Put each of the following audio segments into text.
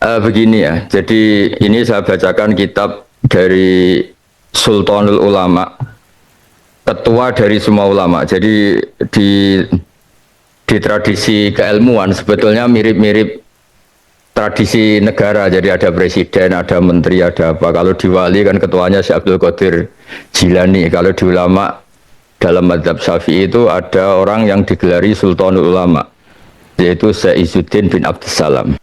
Begini ya, jadi ini saya bacakan kitab dari Sultanul Ulama, ketua dari semua ulama. Jadi di tradisi keilmuan sebetulnya mirip-mirip tradisi negara. Jadi ada presiden, ada menteri, ada apa. Kalau di wali kan ketuanya Syekh Abdul Qadir Jilani. Kalau di ulama dalam mazhab Syafi'i itu ada orang yang digelari Sultanul Ulama, yaitu Syekh Izzuddin bin Abdussalam.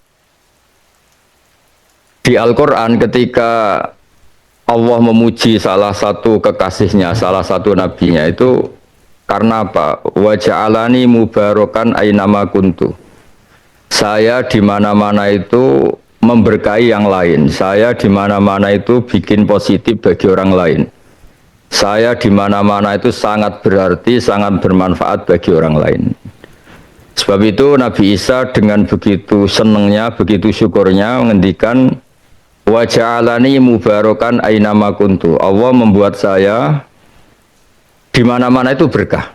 Di Al-Quran ketika Allah memuji salah satu kekasihnya, salah satu nabinya itu karena apa? Wa ja'alani mubarakan ainama kuntu. Saya di mana-mana itu memberkahi yang lain. Saya di mana-mana itu bikin positif bagi orang lain. Saya di mana-mana itu sangat berarti, sangat bermanfaat bagi orang lain. Sebab itu Nabi Isa dengan begitu senangnya, begitu syukurnya menghentikan wa ja'alani mubarakan ainama kuntu. Allah membuat saya di mana-mana itu berkah.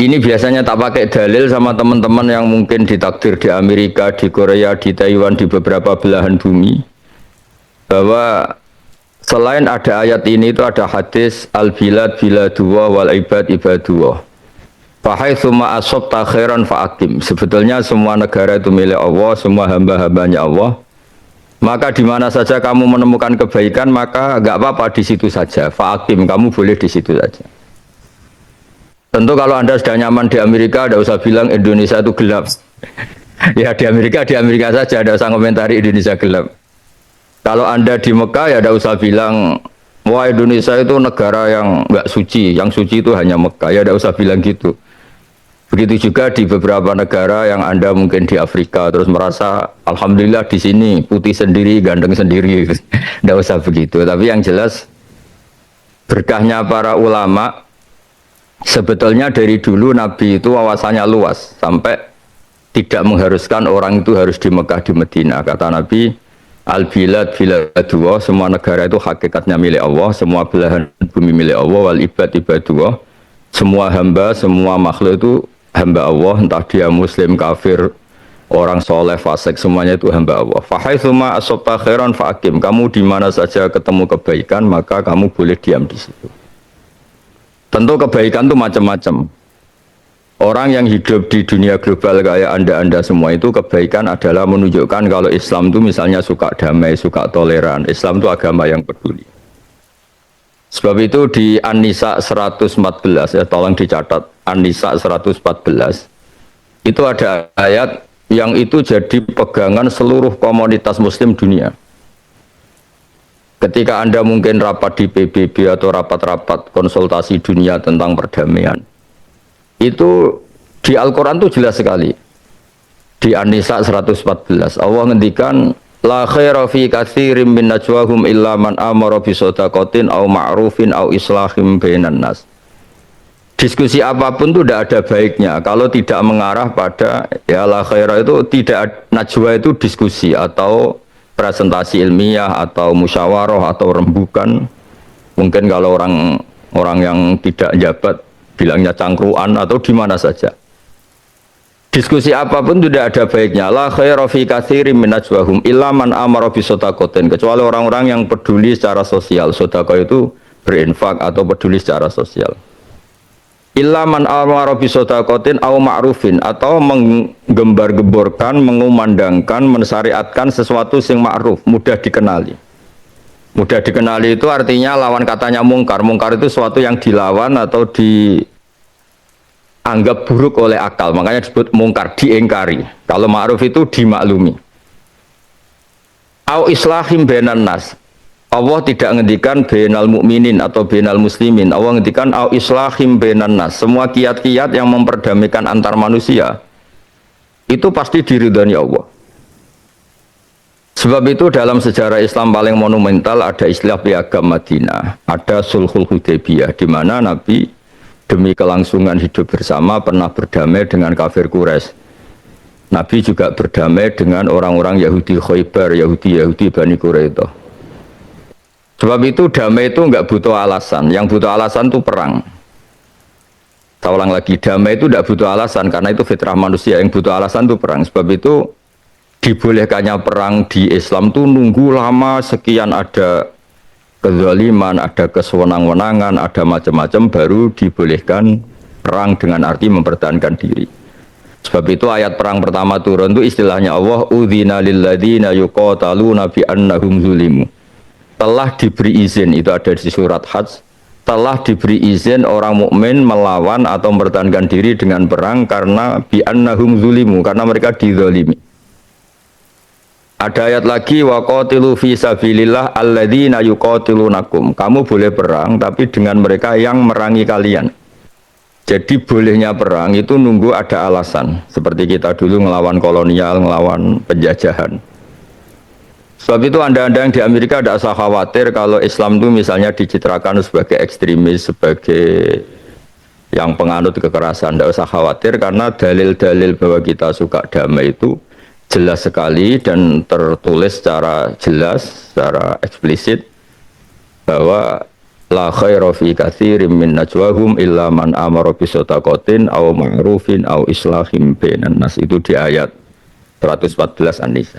Ini biasanya tak pakai dalil sama teman-teman yang mungkin ditakdir di Amerika, di Korea, di Taiwan, di beberapa belahan bumi, bahwa selain ada ayat ini itu ada hadis al-bilad biladullah wal ibad ibadullah. Fahaitsuma asabta khairan fa'akim. Sebetulnya semua negara itu milik Allah, semua hamba-hambanya Allah. Maka di mana saja kamu menemukan kebaikan, maka enggak apa-apa di situ saja. Fa'akim, kamu boleh di situ saja. Tentu kalau Anda sudah nyaman di Amerika, tidak usah bilang Indonesia itu gelap. Ya di Amerika saja, tidak usah komentari Indonesia gelap. Kalau Anda di Mekah, ya tidak usah bilang, wah Indonesia itu negara yang enggak suci, yang suci itu hanya Mekah. Ya tidak usah bilang gitu. Begitu juga di beberapa negara yang Anda mungkin di Afrika, terus merasa, Alhamdulillah di sini putih sendiri, ganteng sendiri. Tidak usah begitu. Tapi yang jelas, berkahnya para ulama, sebetulnya dari dulu Nabi itu wawasannya luas sampai tidak mengharuskan orang itu harus di Mekah di Medina. Kata Nabi, al-bilad biladullah, semua negara itu hakikatnya milik Allah, semua belahan bumi milik Allah, wal ibad ibadullah, semua hamba, semua makhluk itu hamba Allah, entah dia muslim, kafir, orang soleh, fasik, semuanya itu hamba Allah. Fahaitsuma asabta khairan fa'akim. Kamu di mana saja ketemu kebaikan, maka kamu boleh diam di situ. Tentu kebaikan itu macam-macam. Orang yang hidup di dunia global kayak Anda semua itu kebaikan adalah menunjukkan kalau Islam itu misalnya suka damai, suka toleran. Islam itu agama yang peduli. Sebab itu di An-Nisa 114 ya, tolong dicatat An-Nisa 114 itu ada ayat yang itu jadi pegangan seluruh komunitas muslim dunia. Ketika Anda mungkin rapat di PBB atau rapat-rapat konsultasi dunia tentang perdamaian, itu di Al-Quran itu jelas sekali. Di An-Nisa 114 Allah ngendikan la khaira fi katsirin min najwahum illa man amara bi shadaqatin au ma'rufin au islahim bainan nas. Diskusi apapun itu tidak ada baiknya kalau tidak mengarah pada ya la khaira itu tidak, najwa itu diskusi atau presentasi ilmiah atau musyawarah atau rembukan. Mungkin kalau orang yang tidak jabat bilangnya cangkruan atau di mana saja. Diskusi apapun tidak ada baiknya. La khaira fi katsirin min najwahum illa man amara bi shadaqatin, kecuali orang-orang yang peduli secara sosial. Sedekah itu berinfak atau peduli secara sosial. Illa man amara bi shadaqatin au ma'rufin, atau menggembar-gemborkan, mengumandangkan, mensyariatkan sesuatu yang ma'ruf, mudah dikenali. Mudah dikenali itu artinya lawan katanya mungkar. Mungkar itu sesuatu yang dilawan atau anggap buruk oleh akal, makanya disebut mungkar, diingkari. Kalau ma'ruf itu dimaklumi. Au islahim bainan nas. Allah tidak ngendikan bainal mukminin atau bainal muslimin. Allah ngendikan au islahim bainan nas. Semua kiat-kiat yang memperdamaikan antar manusia itu pasti diridhani Allah. Sebab itu dalam sejarah Islam paling monumental ada istilah piagam Madinah, ada Sulhul Hudaybiyah, di mana Nabi demi kelangsungan hidup bersama pernah berdamai dengan kafir Quraisy. Nabi juga berdamai dengan orang-orang Yahudi Khaybar, Yahudi Bani Quraidah. Sebab itu damai itu enggak butuh alasan, yang butuh alasan itu perang. Saya ulang lagi, damai itu enggak butuh alasan karena itu fitrah manusia, yang butuh alasan itu perang. Sebab itu dibolehkannya perang di Islam tuh nunggu lama sekian ada kezaliman, ada kesewenang-wenangan, ada macam-macam baru dibolehkan perang dengan arti mempertahankan diri. Sebab itu ayat perang pertama turun itu istilahnya Allah udzina lil ladzina yuqataluna bi annahum zulimu. Telah diberi izin, itu ada di surat Hajj, telah diberi izin orang mukmin melawan atau mempertahankan diri dengan perang karena bi annahum zulimu, karena mereka dizalimi. Ada ayat lagi waqatilu fi sabilillah alladzina yuqatilunakum. Kamu boleh perang tapi dengan mereka yang merangi kalian. Jadi bolehnya perang itu nunggu ada alasan. Seperti kita dulu ngelawan kolonial, ngelawan penjajahan. Sebab itu anda-anda yang di Amerika tidak usah khawatir kalau Islam itu misalnya dicitrakan sebagai ekstremis, sebagai yang penganut kekerasan. Tidak usah khawatir karena dalil-dalil bahwa kita suka damai itu jelas sekali dan tertulis secara jelas, secara eksplisit bahwa la khaira fi katsirin min najwahum illa man amara bi shadaqatin aw ma'rufin aw islahim bainan nas, itu di ayat 114 An-Nisa.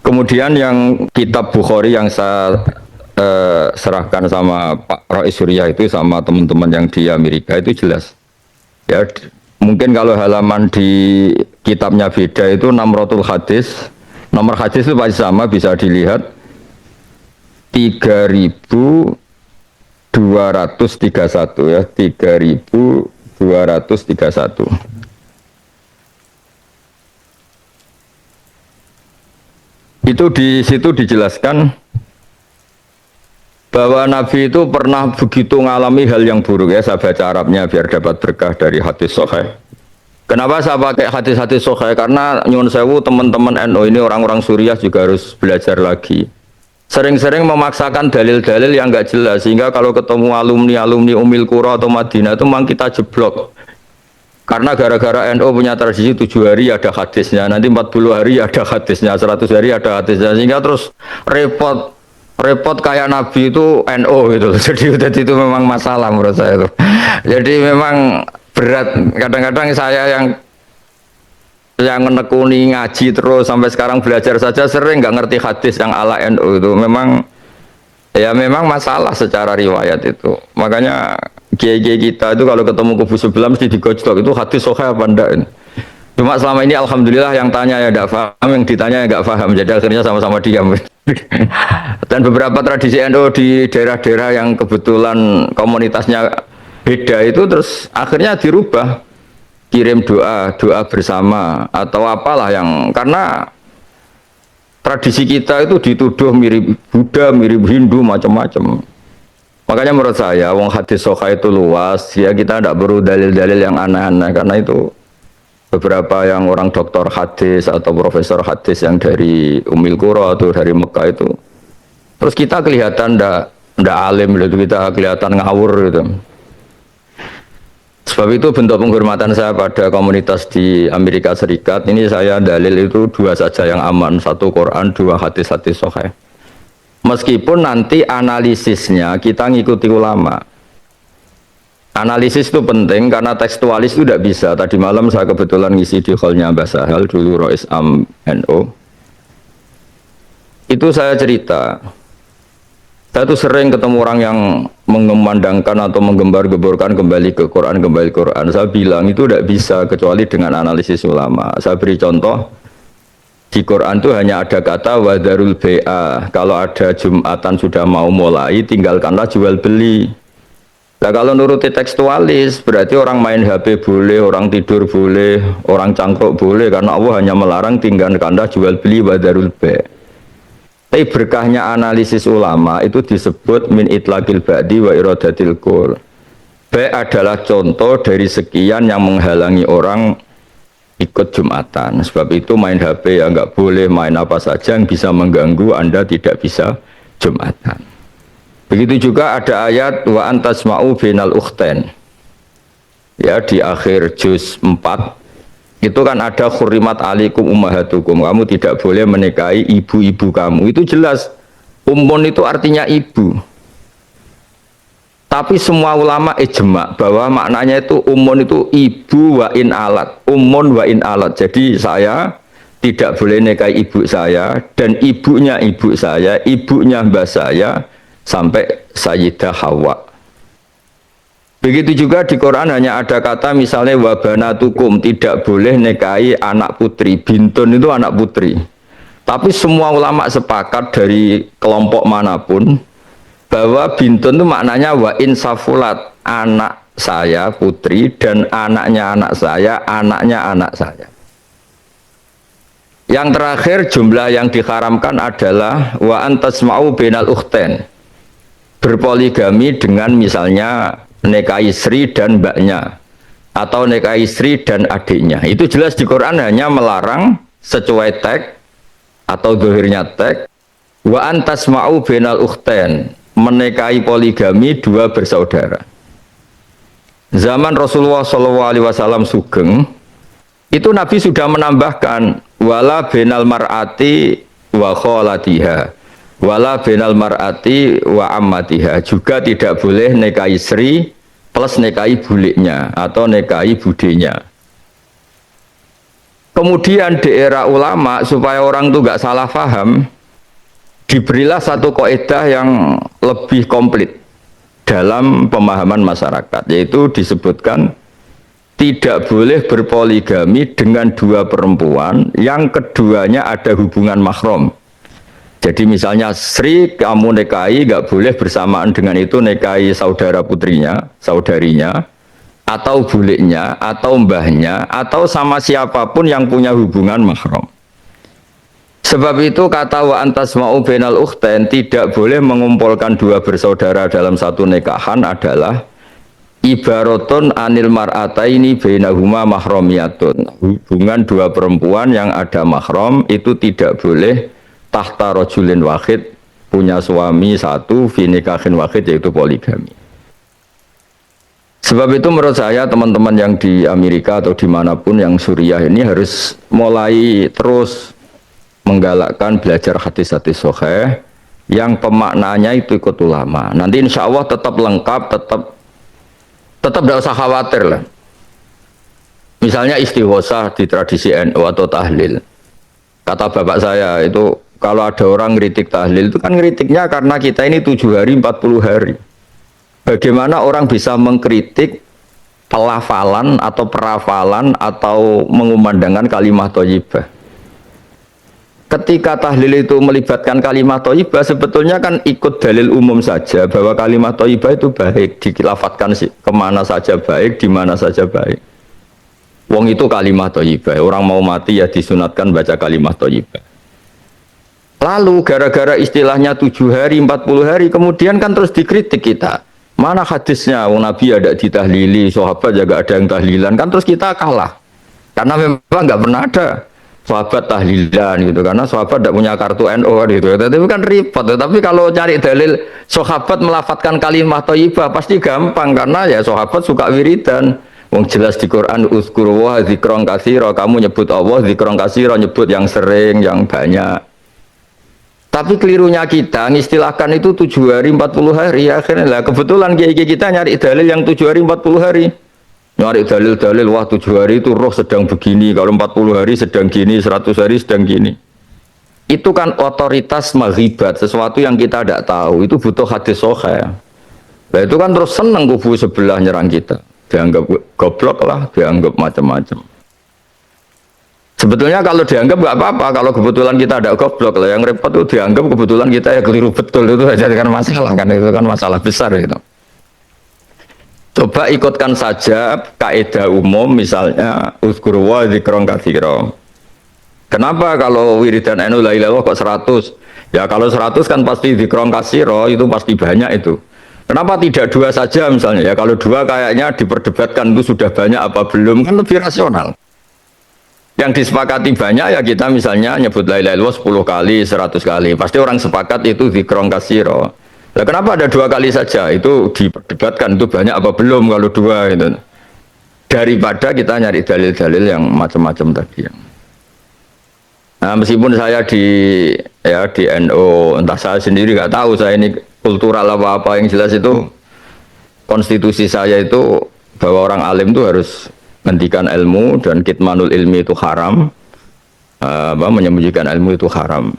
Kemudian yang kitab Bukhari yang saya serahkan sama Pak Rais Surya itu sama teman-teman yang di Amerika itu jelas. Ya, mungkin kalau halaman di kitabnya beda itu Namratul Hadis. Nomor hadis itu pasti sama, bisa dilihat 3231 ya, 3231. Itu di situ dijelaskan bahwa Nabi itu pernah begitu mengalami hal yang buruk ya. Saya baca Arabnya biar dapat berkah dari hadis sahih. Kenapa saya pakai hadis-hadis sahih? Karena nyuwun sewu teman-teman NU ini orang-orang Suriah juga harus belajar lagi. Sering-sering memaksakan dalil-dalil yang enggak jelas sehingga kalau ketemu alumni-alumni Ummul Qura atau Madinah itu memang kita jeblok. Karena gara-gara NU punya tradisi 7 hari ada hadisnya, nanti 40 hari ada hadisnya, 100 hari ada hadisnya, sehingga terus repot kayak Nabi itu NU gitu. Jadi itu memang masalah menurut saya itu. Jadi memang berat. Kadang-kadang saya yang menekuni ngaji terus sampai sekarang belajar saja sering nggak ngerti hadis yang ala NU itu memang masalah secara riwayat itu. Makanya kiai-kiai kita itu kalau ketemu kubu sebelah mesti digojlok itu hadis sahih apa enggak. Cuma selama ini alhamdulillah yang tanya ya enggak paham, yang ditanya ya enggak paham. Jadi akhirnya sama-sama diam. Dan beberapa tradisi NU di daerah-daerah yang kebetulan komunitasnya beda itu terus akhirnya dirubah. Kirim doa bersama atau apalah yang karena tradisi kita itu dituduh mirip Buddha, mirip Hindu, macam-macam. Makanya menurut saya wong hadis sahih itu luas ya, kita tidak perlu dalil-dalil yang aneh-aneh karena itu beberapa yang orang doktor hadis atau profesor hadis yang dari Ummul Qura atau dari Mekah itu terus kita kelihatan ndak alim gitu, kita kelihatan ngawur gitu. Sebab itu bentuk penghormatan saya pada komunitas di Amerika Serikat ini saya dalil itu 2 saja yang aman, 1 Quran, 2 hadis-hadis sahih. Meskipun nanti analisisnya kita ngikuti ulama. Analisis itu penting karena tekstualis itu tidak bisa. Tadi malam saya kebetulan ngisi di hallnya Mbah Sahal dulu Rois Am NU. Itu saya cerita. Saya tuh sering ketemu orang yang mengumandangkan atau menggembar-gemborkan kembali ke Quran. Saya bilang itu tidak bisa kecuali dengan analisis ulama. Saya beri contoh, di Quran itu hanya ada kata wadarul bai'a. Kalau ada Jumatan sudah mau mulai, tinggalkanlah jual beli. Nah kalau nuruti tekstualis, berarti orang main HP boleh, orang tidur boleh, orang cangkruk boleh, karena Allah hanya melarang tinggalkanlah jual beli wadarul bai'a. Tapi berkahnya analisis ulama itu disebut min itlaqil ba'di wa iradatil kul. Bai adalah contoh dari sekian yang menghalangi orang ikut Jumatan. Sebab itu main HP ya nggak boleh, main apa saja yang bisa mengganggu Anda tidak bisa Jumatan. Begitu juga ada ayat wa antasma'u binal ukhtain. Ya di akhir juz 4 itu kan ada khurrimat alikum ummahatukum, kamu tidak boleh menikahi ibu-ibu kamu. Itu jelas ummun itu artinya ibu. Tapi semua ulama ijma bahwa maknanya itu umun itu ibu wa in alat, umun wa in alat. Jadi saya tidak boleh nikahi ibu saya dan ibunya ibu saya, ibunya mbah saya sampai Sayyidah Hawa. Begitu juga di Quran hanya ada kata misalnya wa banatukum, tidak boleh nikahi anak putri. Bintun itu anak putri. Tapi semua ulama sepakat dari kelompok manapun bahwa bintun itu maknanya wa insafulat, anak saya putri dan anaknya anak saya, anaknya anak saya. Yang terakhir jumlah yang diharamkan adalah wa antasma'u bainal ukhtain, berpoligami dengan misalnya nikahi istri dan mbaknya atau nikahi istri dan adiknya. Itu jelas di Quran hanya melarang sesuai teks atau dohirnya teks wa antasma'u bainal ukhtain, menikahi poligami dua bersaudara. Zaman Rasulullah SAW sugeng, itu Nabi sudah menambahkan wala bainal mar'ati wa kholatiha, wala bainal mar'ati wa ammatiha, juga tidak boleh nikahi istri plus nikahi buliknya atau nikahi budenya. Kemudian di era ulama supaya orang itu nggak salah paham, diberilah satu kaidah yang lebih komplit dalam pemahaman masyarakat, yaitu disebutkan tidak boleh berpoligami dengan dua perempuan yang keduanya ada hubungan mahram. Jadi misalnya Sri kamu nikahi, nggak boleh bersamaan dengan itu nikahi saudara putrinya, saudarinya, atau buliknya, atau mbahnya, atau sama siapapun yang punya hubungan mahram. Sebab itu kata wa antasma'u bainal ukhtain, tidak boleh mengumpulkan dua bersaudara dalam satu nikahan adalah ibaratun anil mar'ataini bainahuma mahramiyatun. Hubungan dua perempuan yang ada mahram itu tidak boleh tahta rajulin wahid, punya suami satu fi nikahin wahid, yaitu poligami. Sebab itu menurut saya teman-teman yang di Amerika atau dimanapun yang Suriah ini harus mulai terus menggalakkan belajar hadis-hadis sahih yang pemaknanya itu ikut ulama. Nanti insya Allah tetap lengkap, tetap tidak usah khawatir lah. Misalnya istighosah di tradisi NU atau tahlil. Kata bapak saya itu kalau ada orang ngeritik tahlil itu kan ngeritiknya karena kita ini 7 hari 40 hari. Bagaimana orang bisa mengkritik pelafalan atau perafalan atau mengumandangkan kalimat thayyibah? Ketika tahlil itu melibatkan kalimat thayyibah, sebetulnya kan ikut dalil umum saja bahwa kalimat thayyibah itu baik, dikilafatkan kemana saja baik, di mana saja baik. Wong itu kalimat thayyibah, orang mau mati ya disunatkan baca kalimat thayyibah. Lalu gara-gara istilahnya 7 hari, 40 hari, kemudian kan terus dikritik kita. Mana hadisnya? Wong Nabi ada ditahlili, sahabat juga ada yang tahlilan, kan terus kita kalah. Karena memang nggak pernah ada sahabat tahlilan gitu, karena sahabat tidak punya kartu NU gitu. Tapi kan repot. Tapi kalau cari dalil sahabat melafatkan kalimat thayyibah pasti gampang, karena ya sahabat suka wiridan. Wong jelas di Quran uzkuru wa dzikron katsira, kamu nyebut Allah dzikron katsira, nyebut yang sering, yang banyak. Tapi kelirunya kita ngistilahkan itu 7 hari 40 hari, akhirnya lah kebetulan kita nyari dalil yang 7 hari 40 hari. Nyari dalil-dalil, wah 7 hari itu roh sedang begini, kalau 40 hari sedang gini, 100 hari sedang gini. Itu kan otoritas maghibat, sesuatu yang kita tidak tahu, itu butuh hadis sahih. Nah itu kan terus senang kubu sebelah nyerang kita, dianggap goblok lah, dianggap macam-macam. Sebetulnya kalau dianggap nggak apa-apa, kalau kebetulan kita ada goblok lah, yang repot itu dianggap kebetulan kita ya keliru betul, itu aja kan masalah, kan itu kan masalah besar gitu. Coba ikutkan saja kaidah umum misalnya uzkuru wa dzikron katsira. Kenapa kalau wiridan NU la ilaha kok 100? Ya kalau 100 kan pasti dzikron katsira, itu pasti banyak itu. Kenapa tidak 2 saja misalnya? Ya kalau 2 kayaknya diperdebatkan itu sudah banyak apa belum, kan lebih rasional. Yang disepakati banyak ya kita misalnya nyebut la ilaha illallah 10 kali, 100 kali. Pasti orang sepakat itu dzikron katsira. Nah, kenapa ada 2 kali saja? Itu diperdebatkan, itu banyak apa belum kalau 2 gitu. Daripada kita nyari dalil-dalil yang macam-macam tadi. Nah, meskipun saya di NU, entah saya sendiri nggak tahu saya ini kultural apa-apa, yang jelas itu konstitusi saya itu bahwa orang alim itu harus menghentikan ilmu dan kitmanul ilmi itu haram, menyembunyikan ilmu itu haram.